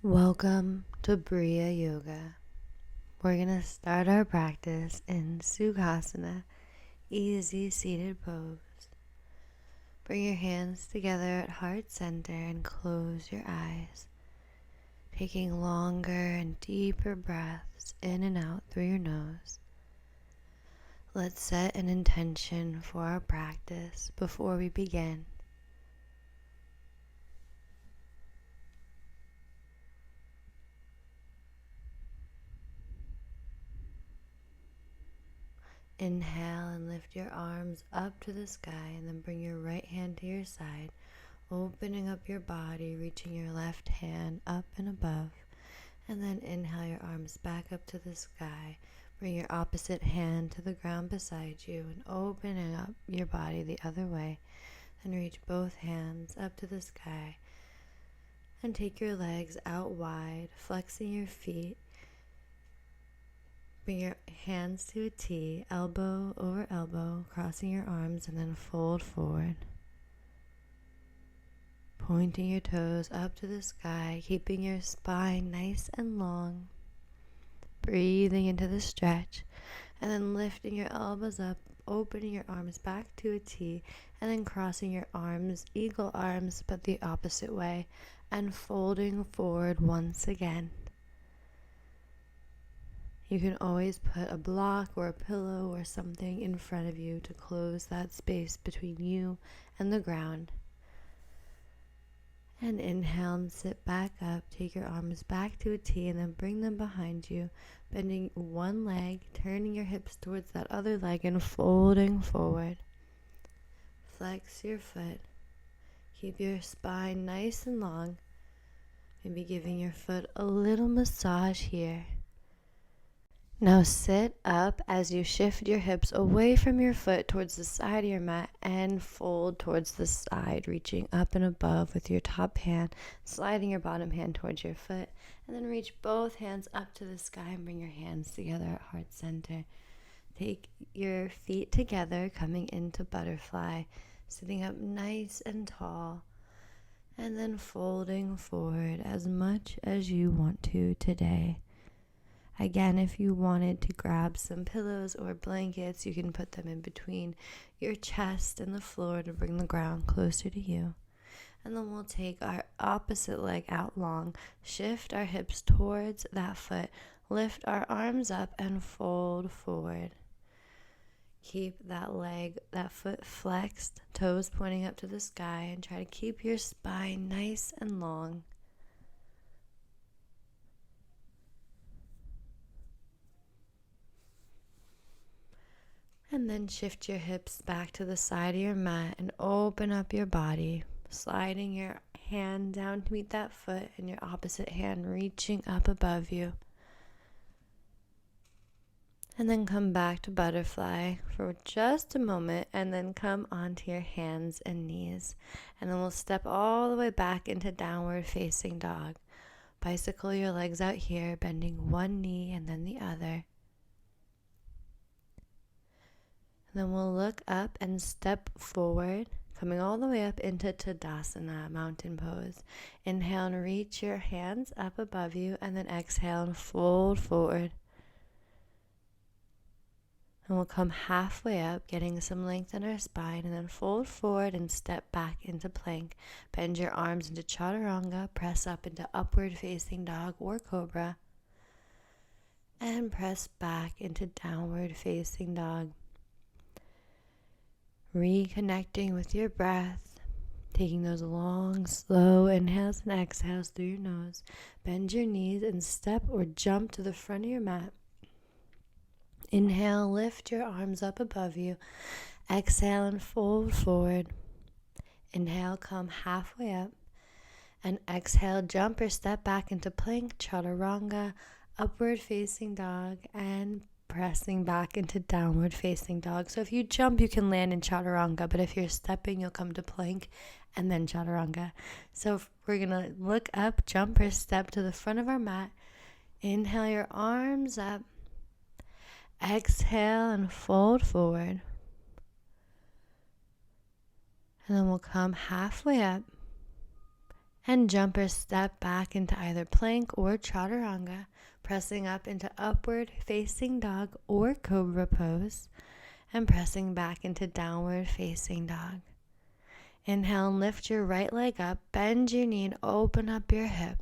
Welcome to Bria Yoga. We're going to start our practice in Sukhasana, easy seated pose. Bring your hands together at heart center and close your eyes, taking longer and deeper breaths in and out through your nose. Let's set an intention for our practice before we begin. Inhale and lift your arms up to the sky, and then bring your right hand to your side, opening up your body, reaching your left hand up and above. And then inhale your arms back up to the sky. Bring your opposite hand to the ground beside you and opening up your body the other way. Then reach both hands up to the sky and take your legs out wide, flexing your feet. Bring your hands to a T, elbow over elbow, crossing your arms, and then fold forward. Pointing your toes up to the sky, keeping your spine nice and long. Breathing into the stretch, and then lifting your elbows up, opening your arms back to a T, and then crossing your arms, eagle arms, but the opposite way, and folding forward once again. You can always put a block or a pillow or something in front of you to close that space between you and the ground. And inhale and sit back up. Take your arms back to a T and then bring them behind you, bending one leg, turning your hips towards that other leg and folding forward. Flex your foot. Keep your spine nice and long. Maybe giving your foot a little massage here. Now sit up as you shift your hips away from your foot towards the side of your mat and fold towards the side, reaching up and above with your top hand, sliding your bottom hand towards your foot, and then reach both hands up to the sky and bring your hands together at heart center. Take your feet together, coming into butterfly, sitting up nice and tall, and then folding forward as much as you want to today. Again, if you wanted to grab some pillows or blankets, you can put them in between your chest and the floor to bring the ground closer to you. And then we'll take our opposite leg out long, shift our hips towards that foot, lift our arms up and fold forward. Keep that foot flexed, toes pointing up to the sky, and try to keep your spine nice and long. And then shift your hips back to the side of your mat and open up your body, sliding your hand down to meet that foot and your opposite hand reaching up above you. And then come back to butterfly for just a moment and then come onto your hands and knees. And then we'll step all the way back into downward facing dog. Bicycle your legs out here, bending one knee and then the other. Then we'll look up and step forward, coming all the way up into Tadasana, mountain pose. Inhale and reach your hands up above you, and then exhale and fold forward. And we'll come halfway up, getting some length in our spine, and then fold forward and step back into plank. Bend your arms into Chaturanga, press up into upward facing dog or cobra, and press back into downward facing dog. Reconnecting with your breath, taking those long, slow inhales and exhales through your nose. Bend your knees and step or jump to the front of your mat. Inhale, lift your arms up above you. Exhale and fold forward. Inhale, come halfway up. And exhale, jump or step back into plank, Chaturanga, upward facing dog, and pressing back into downward facing dog. So if you jump, you can land in Chaturanga, but if you're stepping, you'll come to plank and then Chaturanga. So we're going to look up, jump or step to the front of our mat. Inhale your arms up. Exhale and fold forward. And then we'll come halfway up And jump or step back into either plank or chaturanga, pressing up into upward facing dog or cobra pose, and pressing back into downward facing dog. Inhale and lift your right leg up, bend your knee and open up your hip.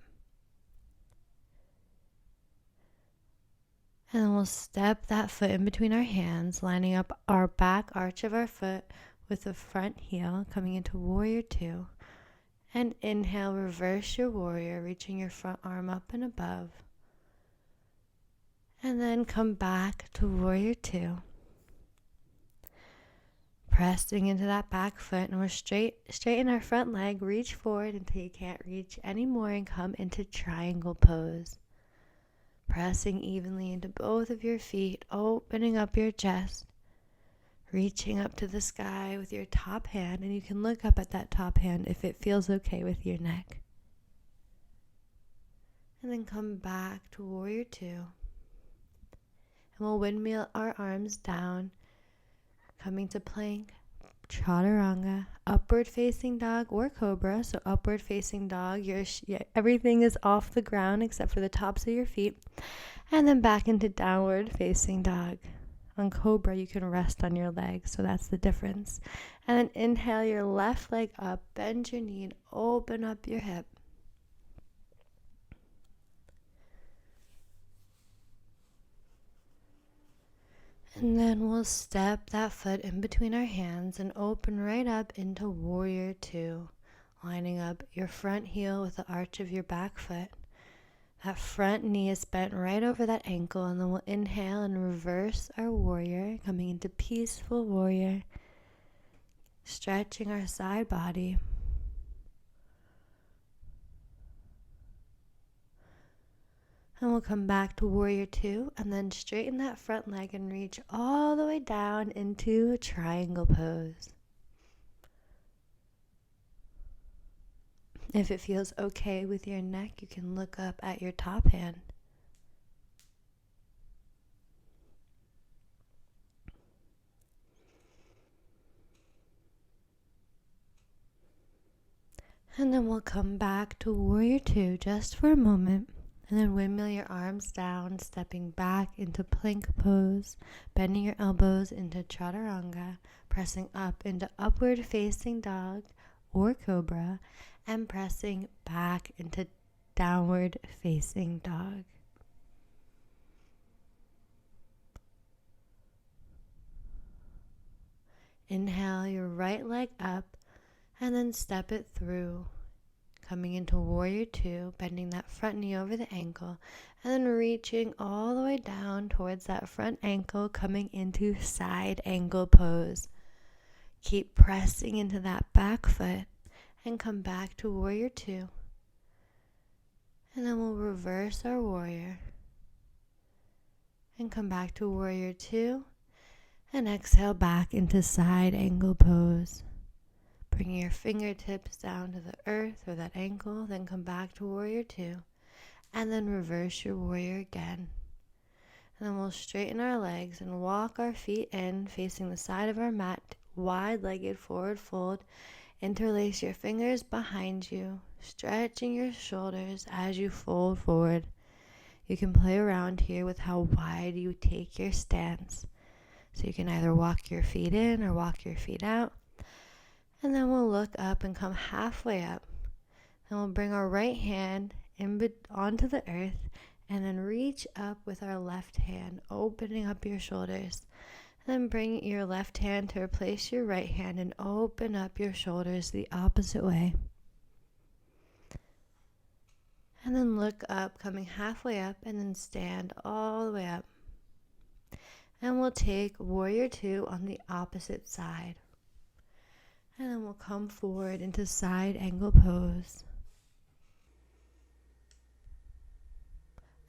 And then we'll step that foot in between our hands, lining up our back arch of our foot with the front heel, coming into warrior two. And inhale, reverse your warrior, reaching your front arm up and above. And then come back to warrior two. Pressing into that back foot, and we're straighten our front leg, reach forward until you can't reach anymore and come into triangle pose. Pressing evenly into both of your feet, opening up your chest, reaching up to the sky with your top hand, and you can look up at that top hand if it feels okay with your neck. And then come back to warrior two. And we'll windmill our arms down, coming to plank, chaturanga, upward facing dog or cobra. So upward facing dog, everything is off the ground except for the tops of your feet. And then back into downward facing dog. On cobra, you can rest on your legs, so that's the difference. And then inhale your left leg up, bend your knee and open up your hip. And then we'll step that foot in between our hands and open right up into warrior two, lining up your front heel with the arch of your back foot. That front knee is bent right over that ankle, and then we'll inhale and reverse our warrior, coming into peaceful warrior, stretching our side body. And we'll come back to warrior two, and then straighten that front leg and reach all the way down into a triangle pose. If it feels okay with your neck, you can look up at your top hand. And then we'll come back to warrior two just for a moment. And then windmill your arms down, stepping back into plank pose, bending your elbows into chaturanga, pressing up into upward facing dog or cobra, and pressing back into downward facing dog. Inhale your right leg up and then step it through, coming into warrior two, bending that front knee over the ankle, and then reaching all the way down towards that front ankle, coming into side angle pose. Keep pressing into that back foot and come back to warrior two. And then we'll reverse our warrior and come back to warrior two, and exhale back into side angle pose. Bringing your fingertips down to the earth or that ankle, then come back to warrior two, and then reverse your warrior again. And then we'll straighten our legs and walk our feet in, facing the side of our mat, wide-legged forward fold. Interlace your fingers behind you, stretching your shoulders as you fold forward. You can play around here with how wide you take your stance. So you can either walk your feet in or walk your feet out. And then we'll look up and come halfway up. Then we'll bring our right hand onto the earth and then reach up with our left hand, opening up your shoulders. Then bring your left hand to replace your right hand and open up your shoulders the opposite way. And then look up, coming halfway up, and then stand all the way up. And we'll take warrior two on the opposite side. And then we'll come forward into side angle pose.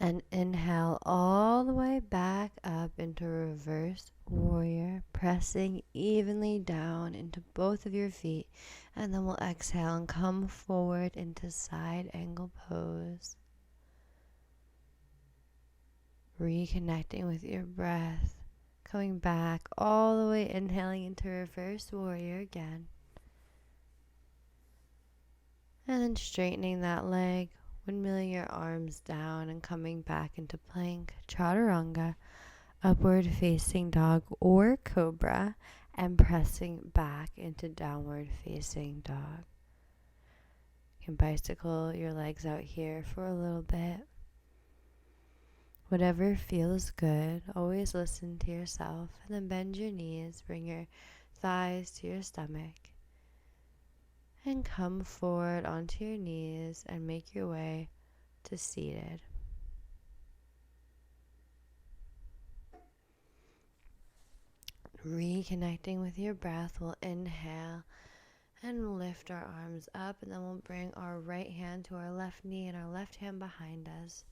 And inhale all the way back up into reverse warrior, pressing evenly down into both of your feet. And then we'll exhale and come forward into side angle pose. Reconnecting with your breath, coming back all the way, inhaling into reverse warrior again. And then straightening that leg, windmilling your arms down and coming back into plank, chaturanga, upward facing dog or cobra, and pressing back into downward facing dog. You can bicycle your legs out here for a little bit. Whatever feels good, always listen to yourself, and then bend your knees, bring your thighs to your stomach, and come forward onto your knees and make your way to seated. Reconnecting with your breath, we'll inhale and lift our arms up, and then we'll bring our right hand to our left knee and our left hand behind us.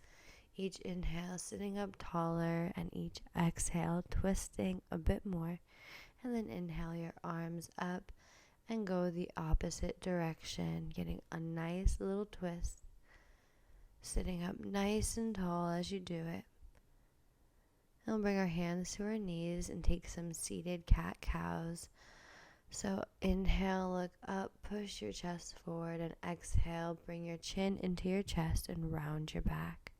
Each inhale sitting up taller, and each exhale twisting a bit more. And then inhale your arms up and go the opposite direction, getting a nice little twist, sitting up nice and tall as you do it. And we'll bring our hands to our knees and take some seated cat-cows. So inhale, look up, push your chest forward, and exhale, bring your chin into your chest and round your back.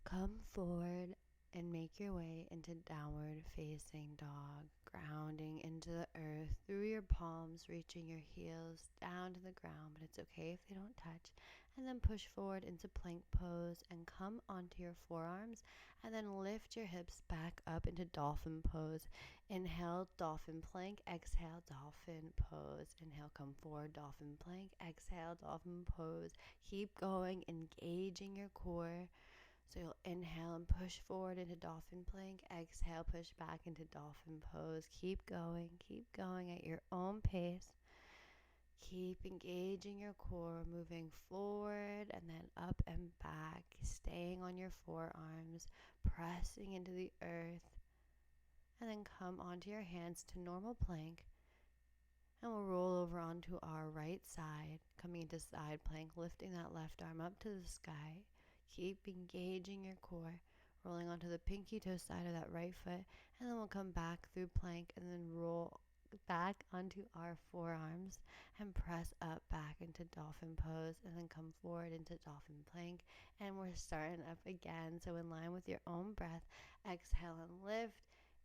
Come forward and make your way into downward facing dog, grounding into the earth through your palms, reaching your heels down to the ground, but it's okay if they don't touch. And then push forward into plank pose and come onto your forearms, and then lift your hips back up into dolphin pose. Inhale, dolphin plank, exhale, dolphin pose. Inhale, come forward, dolphin plank, exhale, dolphin pose. Keep going, engaging your core. So you'll inhale and push forward into dolphin plank. Exhale, push back into dolphin pose. Keep going at your own pace. Keep engaging your core, moving forward and then up and back, staying on your forearms, pressing into the earth. And then come onto your hands to normal plank. And we'll roll over onto our right side, coming into side plank, lifting that left arm up to the sky. Keep engaging your core, rolling onto the pinky toe side of that right foot, and then we'll come back through plank and then roll back onto our forearms and press up back into dolphin pose, and then come forward into dolphin plank, and we're starting up again. So in line with your own breath, exhale and lift.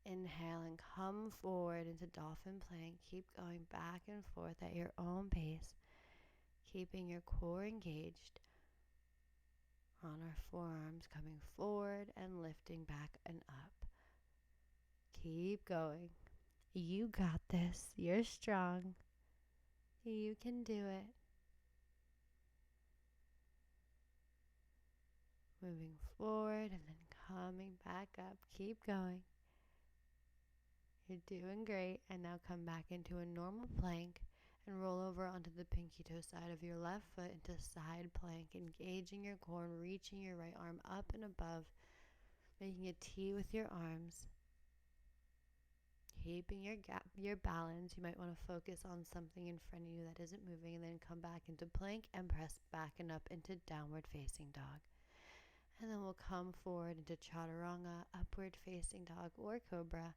Inhale and come forward into dolphin plank. Keep going back and forth at your own pace, keeping your core engaged on our forearms, coming forward and lifting back and up. Keep going. You got this. You're strong. You can do it. Moving forward and then coming back up. Keep going. You're doing great. And now come back into a normal plank and roll over onto the pinky toe side of your left foot into side plank, engaging your core and reaching your right arm up and above, making a T with your arms. Keeping your balance. You might want to focus on something in front of you that isn't moving, and then come back into plank and press back and up into downward facing dog. And then we'll come forward into chaturanga, upward facing dog or cobra,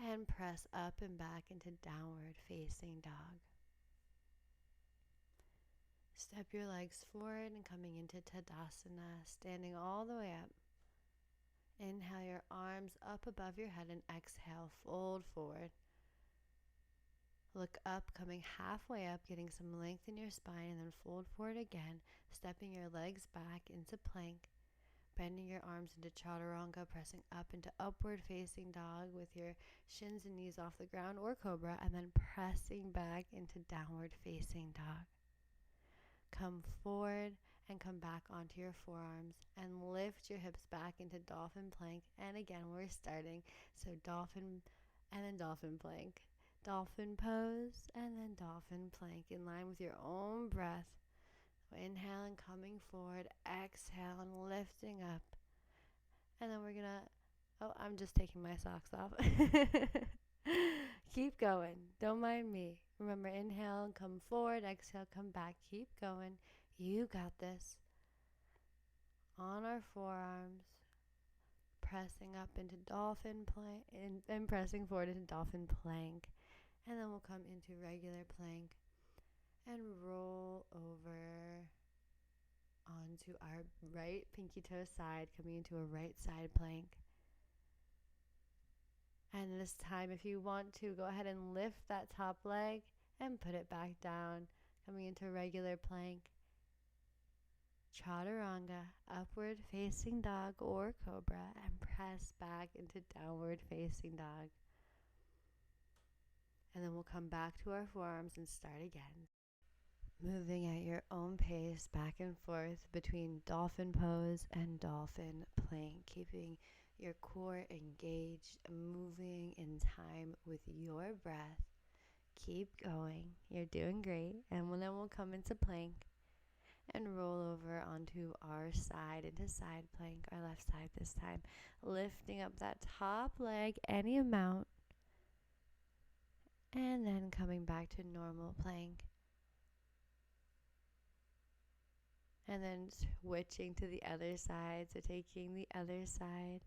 and press up and back into downward facing dog. Step your legs forward and coming into Tadasana, standing all the way up. Inhale your arms up above your head and exhale, fold forward. Look up, coming halfway up, getting some length in your spine, and then fold forward again, stepping your legs back into plank, bending your arms into chaturanga, pressing up into upward facing dog with your shins and knees off the ground or cobra, and then pressing back into downward facing dog. Come forward and come back onto your forearms and lift your hips back into dolphin plank. And again, we're starting. So dolphin and then dolphin plank. Dolphin pose and then dolphin plank in line with your own breath. Inhale and coming forward. Exhale and lifting up. And then we're going to, I'm just taking my socks off. Keep going. Don't mind me. Remember, inhale and come forward. Exhale, come back. Keep going. You got this. On our forearms, pressing up into dolphin plank and pressing forward into dolphin plank. And then we'll come into regular plank. and roll over onto our right pinky toe side, coming into a right side plank. And this time, if you want to, go ahead and lift that top leg and put it back down, coming into regular plank. Chaturanga, upward facing dog or cobra, and press back into downward facing dog. And then we'll come back to our forearms and start again. Moving at your own pace back and forth between dolphin pose and dolphin plank, keeping your core engaged, moving in time with your breath. Keep going. You're doing great. And then we'll come into plank and roll over onto our side, into side plank, our left side this time. Lifting up that top leg any amount. And then coming back to normal plank. And then switching to the other side, so taking the other side.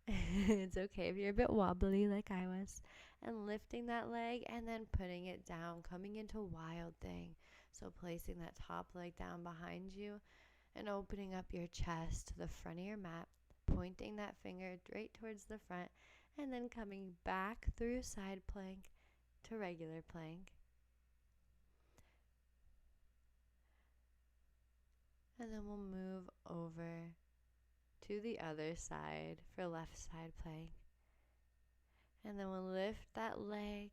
It's okay if you're a bit wobbly like I was. And lifting that leg and then putting it down, coming into wild thing. So placing that top leg down behind you and opening up your chest to the front of your mat, pointing that finger right towards the front, and then coming back through side plank to regular plank. And then we'll move over to the other side for left side plank. And then we'll lift that leg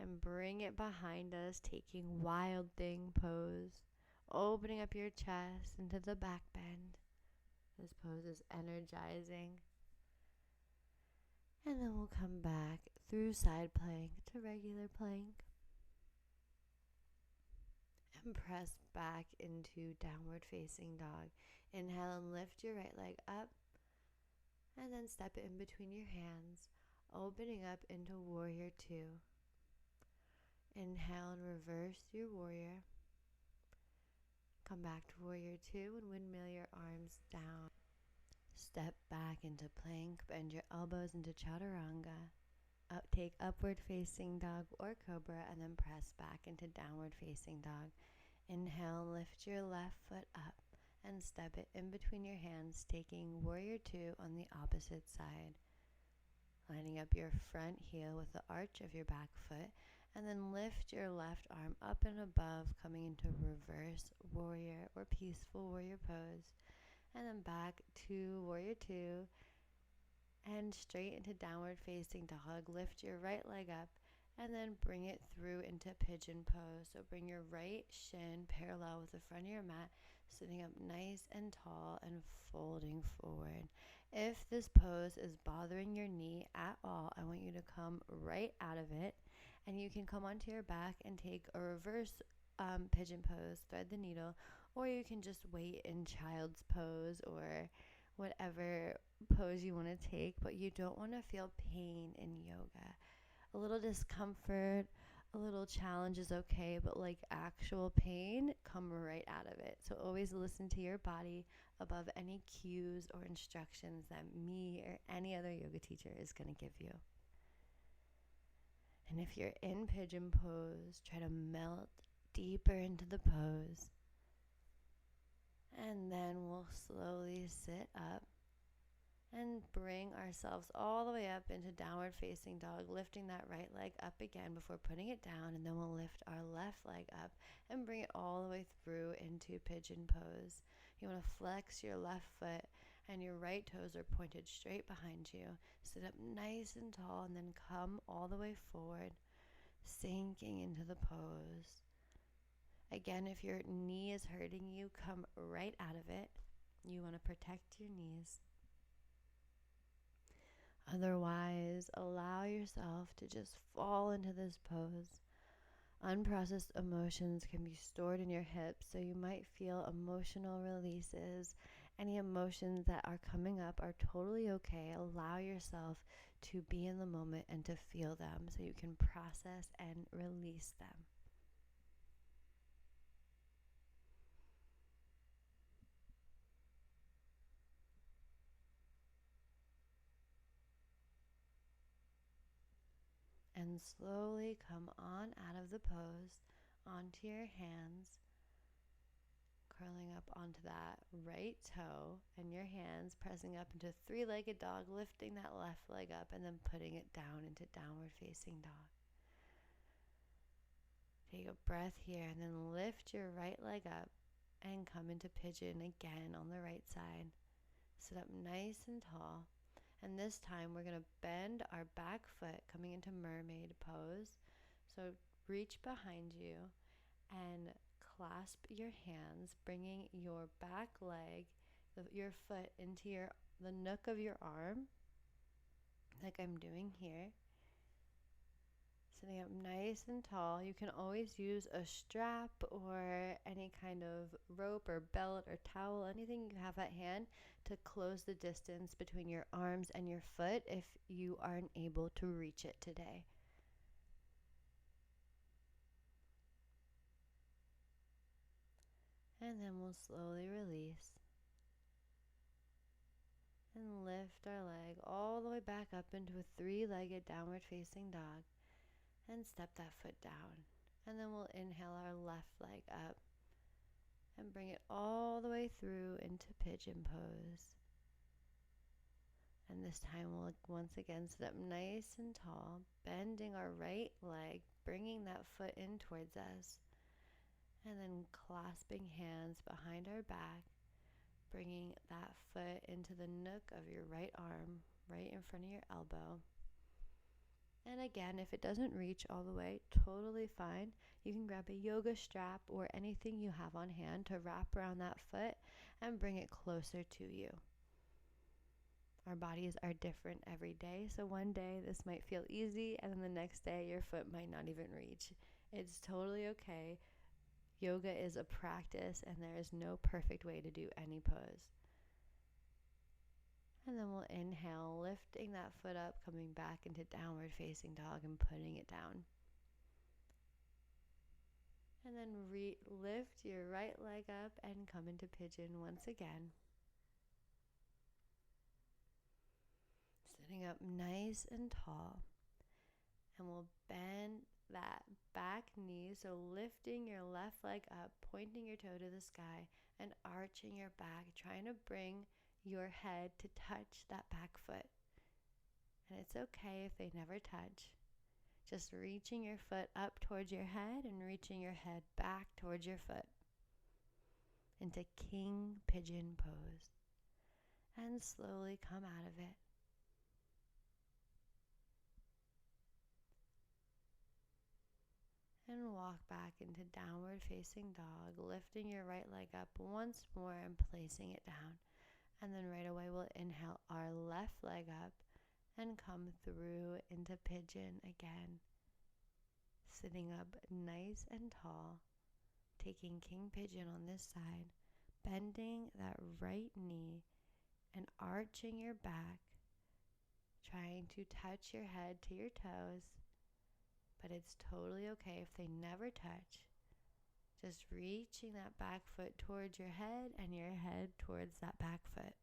and bring it behind us, taking wild thing pose, opening up your chest into the back bend. This pose is energizing. And then we'll come back through side plank to regular plank. And press back into downward facing dog. Inhale and lift your right leg up. And then step it in between your hands, opening up into warrior two. Inhale and reverse your warrior. Come back to warrior two and windmill your arms down. Step back into plank, bend your elbows into chaturanga. Take upward facing dog or cobra and then press back into downward facing dog. Inhale, lift your left foot up and step it in between your hands, taking warrior two on the opposite side. Lining up your front heel with the arch of your back foot, and then lift your left arm up and above, coming into reverse warrior or peaceful warrior pose. And then back to warrior two and straight into downward facing dog. Lift your right leg up and then bring it through into pigeon pose. So bring your right shin parallel with the front of your mat, sitting up nice and tall and folding forward. If this pose is bothering your knee at all, I want you to come right out of it, and you can come onto your back and take a reverse pigeon pose, thread the needle, or you can just wait in child's pose or whatever pose you want to take, but you don't want to feel pain in yoga. A little discomfort, a little challenge is okay, but like actual pain, come right out of it. So always listen to your body above any cues or instructions that me or any other yoga teacher is going to give you. And if you're in pigeon pose, try to melt deeper into the pose. And then we'll slowly sit up and bring ourselves all the way up into downward facing dog, lifting that right leg up again before putting it down. And then we'll lift our left leg up and bring it all the way through into pigeon pose. You want to flex your left foot and your right toes are pointed straight behind you. Sit up nice and tall and then come all the way forward, sinking into the pose. Again, if your knee is hurting you, come right out of it. You want to protect your knees. Otherwise, allow yourself to just fall into this pose. Unprocessed emotions can be stored in your hips, so you might feel emotional releases. Any emotions that are coming up are totally okay. Allow yourself to be in the moment and to feel them so you can process and release them. And slowly come on out of the pose onto your hands, curling up onto that right toe, and your hands pressing up into three-legged dog, lifting that left leg up and then putting it down into downward facing dog. Take a breath here and then lift your right leg up and come into pigeon again on the right side. Sit up nice and tall. And this time we're going to bend our back foot coming into mermaid pose. So reach behind you and clasp your hands, bringing your back leg, your foot into the nook of your arm, like I'm doing here. Sitting up nice and tall. You can always use a strap or any kind of rope or belt or towel, anything you have at hand to close the distance between your arms and your foot if you aren't able to reach it today. And then we'll slowly release and lift our leg all the way back up into a three-legged downward facing dog. And step that foot down. And then we'll inhale our left leg up and bring it all the way through into pigeon pose. And this time we'll once again sit up nice and tall, bending our right leg, bringing that foot in towards us, and then clasping hands behind our back, bringing that foot into the nook of your right arm, right in front of your elbow. And again, if it doesn't reach all the way, totally fine. You can grab a yoga strap or anything you have on hand to wrap around that foot and bring it closer to you. Our bodies are different every day, so one day this might feel easy, and then the next day your foot might not even reach. It's totally okay. Yoga is a practice, and there is no perfect way to do any pose. And then we'll inhale, lifting that foot up, coming back into downward facing dog and putting it down. And then lift your right leg up and come into pigeon once again. Sitting up nice and tall. And we'll bend that back knee, so lifting your left leg up, pointing your toe to the sky, and arching your back, trying to bring your head to touch that back foot. And it's okay if they never touch. Just reaching your foot up towards your head and reaching your head back towards your foot into king pigeon pose. And slowly come out of it. And walk back into downward facing dog, lifting your right leg up once more and placing it down. And then right away we'll inhale our left leg up and come through into pigeon again. Sitting up nice and tall, taking king pigeon on this side, bending that right knee and arching your back, trying to touch your head to your toes, but it's totally okay if they never touch. Just reaching that back foot towards your head and your head towards that back foot.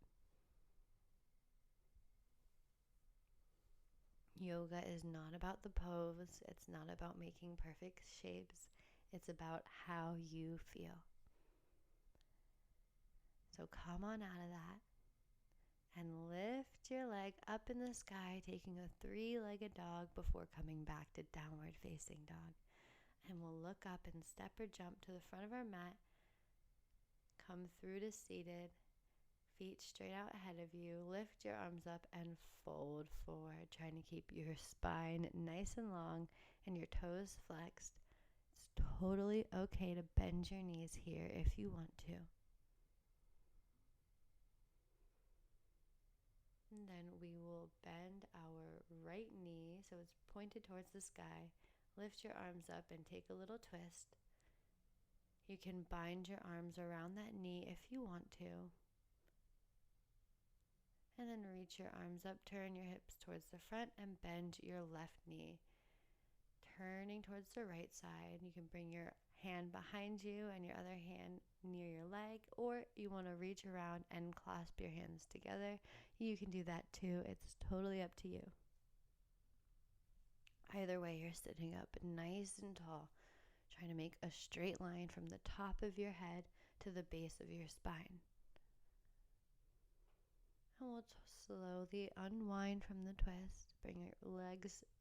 Yoga is not about the pose. It's not about making perfect shapes. It's about how you feel. So come on out of that and lift your leg up in the sky, taking a three-legged dog before coming back to downward facing dog. And we'll look up and step or jump to the front of our mat. Come through to seated, feet straight out ahead of you. Lift your arms up and fold forward, trying to keep your spine nice and long and your toes flexed. It's totally okay to bend your knees here if you want to. And then we will bend our right knee so it's pointed towards the sky. Lift your arms up and take a little twist. You can bind your arms around that knee if you want to. And then reach your arms up, turn your hips towards the front and bend your left knee. Turning towards the right side, you can bring your hand behind you and your other hand near your leg, or you want to reach around and clasp your hands together. You can do that too. It's totally up to you. Either way, you're sitting up nice and tall, Trying to make a straight line from the top of your head to the base of your spine. And we'll slowly unwind from the twist. Bring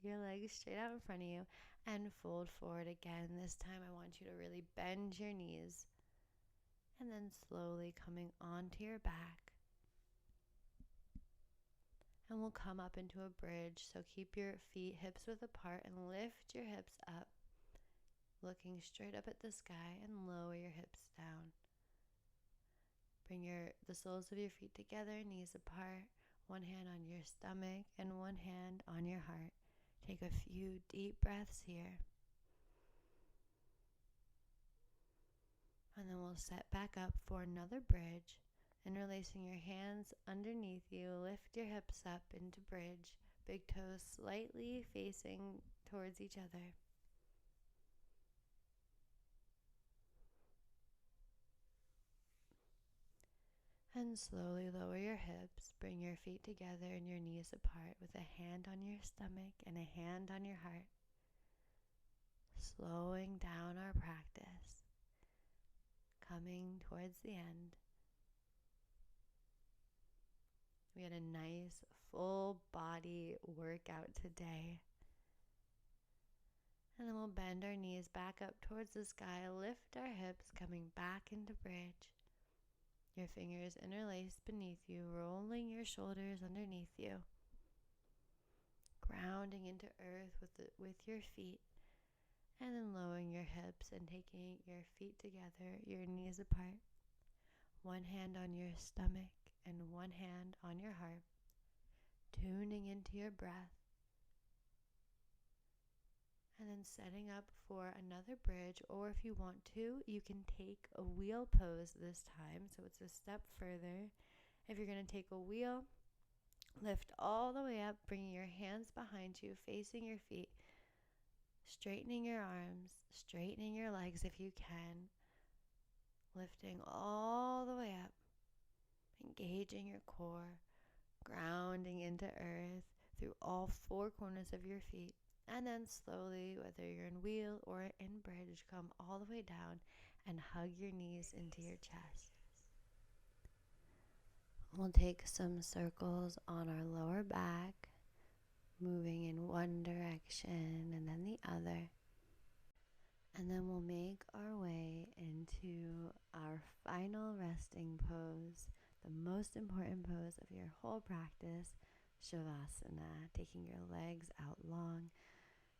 your legs straight out in front of you and fold forward again. This time I want you to really bend your knees. And then slowly coming onto your back. And we'll come up into a bridge. So keep your feet hips width apart and lift your hips up. Looking straight up at the sky and lower your hips down. Bring the soles of your feet together, knees apart, one hand on your stomach and one hand on your heart. Take a few deep breaths here. And then we'll set back up for another bridge. Interlacing your hands underneath you, lift your hips up into bridge, big toes slightly facing towards each other. And slowly lower your hips, bring your feet together and your knees apart with a hand on your stomach and a hand on your heart. Slowing down our practice, coming towards the end. We had a nice full body workout today. And then we'll bend our knees back up towards the sky, lift our hips, coming back into bridge. Your fingers interlaced beneath you, rolling your shoulders underneath you. Grounding into earth with your feet. And then lowering your hips and taking your feet together, your knees apart. One hand on your stomach and one hand on your heart. Tuning into your breath. And then setting up for another bridge, or if you want to, you can take a wheel pose this time. So it's a step further. If you're going to take a wheel, lift all the way up, bringing your hands behind you, facing your feet, straightening your arms, straightening your legs if you can, lifting all the way up, engaging your core, grounding into earth through all four corners of your feet. And then slowly, whether you're in wheel or in bridge, come all the way down and hug your knees into your chest. We'll take some circles on our lower back, moving in one direction and then the other. And then we'll make our way into our final resting pose, the most important pose of your whole practice, Shavasana, taking your legs out long,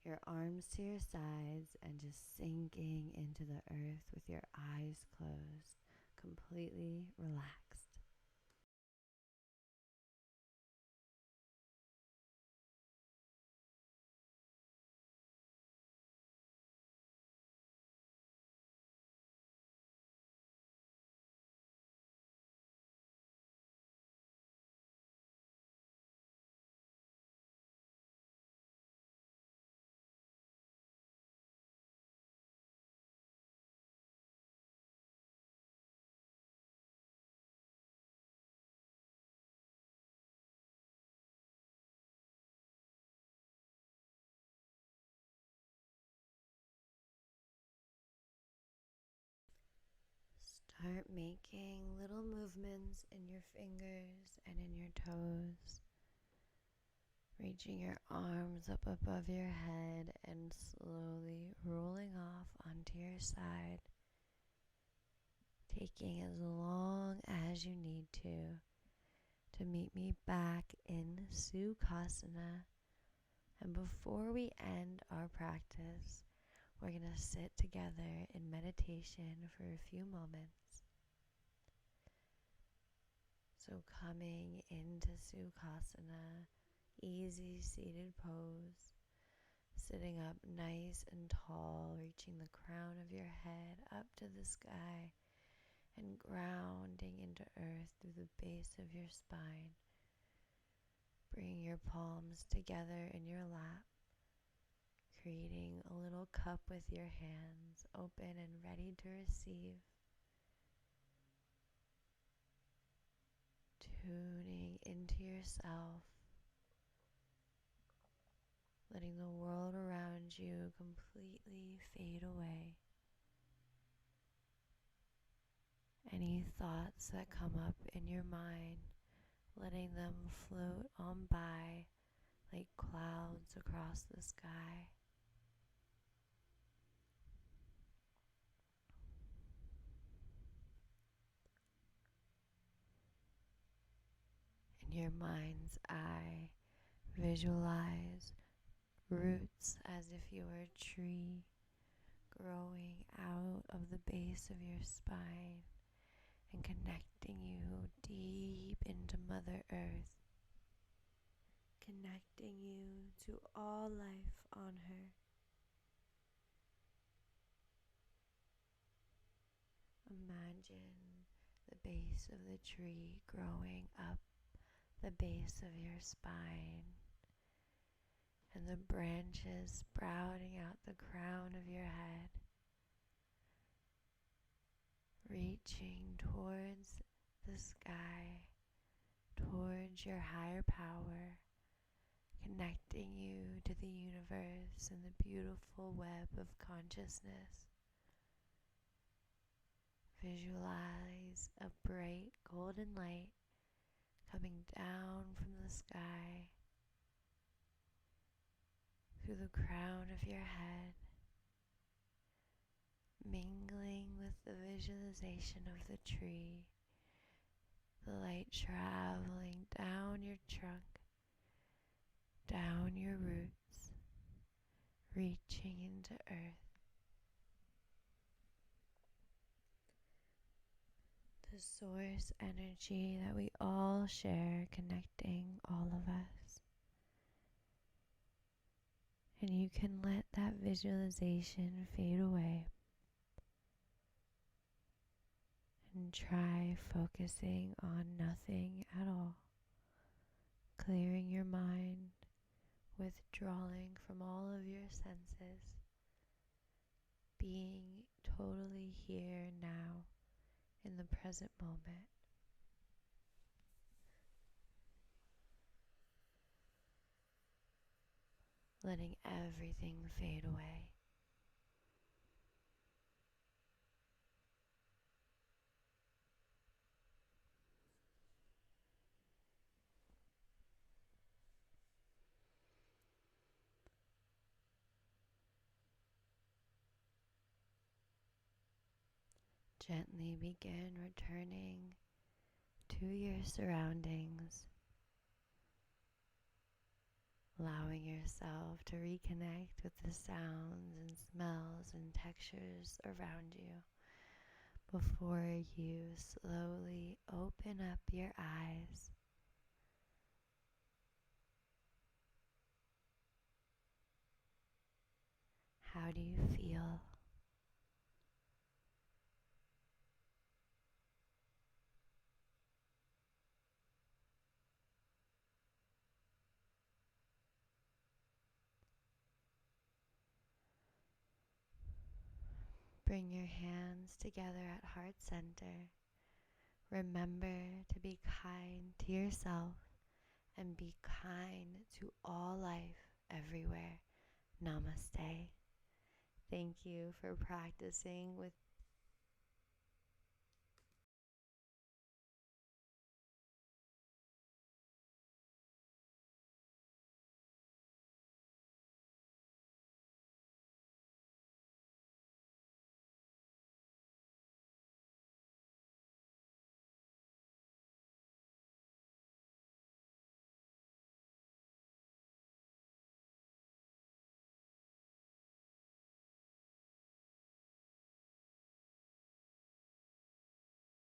your arms to your sides, and just sinking into the earth with your eyes closed, completely relaxed. Start making little movements in your fingers and in your toes, reaching your arms up above your head and slowly rolling off onto your side, taking as long as you need to meet me back in Sukhasana. And before we end our practice, we're going to sit together in meditation for a few moments. So coming into Sukhasana, easy seated pose, sitting up nice and tall, reaching the crown of your head up to the sky and grounding into earth through the base of your spine. Bring your palms together in your lap, creating a little cup with your hands open and ready to receive. Tuning into yourself, letting the world around you completely fade away. Any thoughts that come up in your mind, letting them float on by like clouds across the sky. In your mind's eye, visualize roots as if you were a tree growing out of the base of your spine and connecting you deep into Mother Earth, connecting you to all life on her. Imagine the base of the tree growing up the base of your spine and the branches sprouting out the crown of your head, reaching towards the sky, towards your higher power, connecting you to the universe and the beautiful web of consciousness. Visualize a bright golden light coming down from the sky through the crown of your head, mingling with the visualization of the tree, the light traveling down your trunk, down your roots, reaching into earth. The source energy that we all share, connecting all of us. And you can let that visualization fade away and try focusing on nothing at all, clearing your mind, withdrawing from all of your senses, being totally here now in the present moment. Letting everything fade away. Gently begin returning to your surroundings, allowing yourself to reconnect with the sounds and smells and textures around you before you slowly open up your eyes. How do you feel? Bring your hands together at heart center. Remember to be kind to yourself and be kind to all life everywhere. Namaste. Thank you for practicing with